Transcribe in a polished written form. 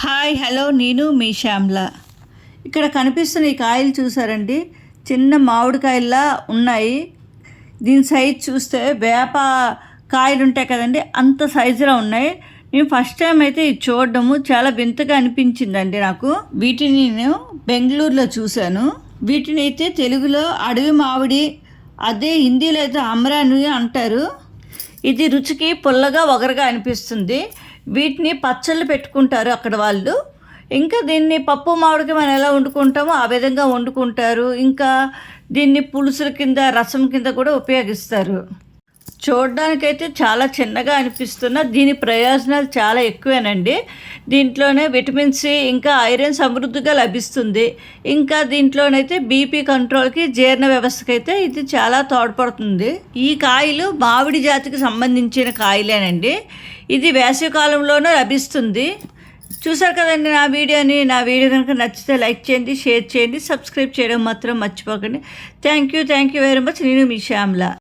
Hi hello నేను మీ శ్యామ్ల. ఇక్కడ కనిపిస్తున్న ఈ కాయలు చూసారండి, చిన్న మామిడికాయల్లా ఉన్నాయి. దీని సైజ్ చూస్తే వేప కాయలు ఉంటాయి కదండి, అంత సైజులో ఉన్నాయి. నేను ఫస్ట్ టైం అయితే ఇది చూడడము చాలా వింతగా అనిపించిందండి నాకు. వీటిని నేను బెంగళూరులో చూశాను. వీటిని అయితే తెలుగులో అడవి మామిడి, అదే హిందీలో అయితే అమరాని అంటారు. ఇది రుచికి పుల్లగా ఒగరుగా అనిపిస్తుంది. వీటిని పచ్చళ్ళు పెట్టుకుంటారు అక్కడ వాళ్ళు. ఇంకా దీన్ని పప్పు మామిడికి మనం ఎలా వండుకుంటామో ఆ విధంగా వండుకుంటారు. ఇంకా దీన్ని పులుసుల కింద, రసం కింద కూడా ఉపయోగిస్తారు. చూడడానికైతే చాలా చిన్నగా అనిపిస్తున్న దీని ప్రయోజనాలు చాలా ఎక్కువేనండి. దీంట్లోనే విటమిన్ సి ఇంకా ఐరన్ సమృద్ధిగా లభిస్తుంది. ఇంకా దీంట్లోనైతే బీపీ కంట్రోల్కి, జీర్ణ వ్యవస్థకి అయితే ఇది చాలా తోడ్పడుతుంది. ఈ కాయలు మామిడి జాతికి సంబంధించిన కాయలేనండి. ఇది వేసవికాలంలోనూ లభిస్తుంది. చూసారు కదండి నా వీడియో కనుక నచ్చితే లైక్ చేయండి, షేర్ చేయండి, సబ్స్క్రైబ్ చేయడం మాత్రం మర్చిపోకండి. Thank you very much. నేను మీ శ్యామ్ల.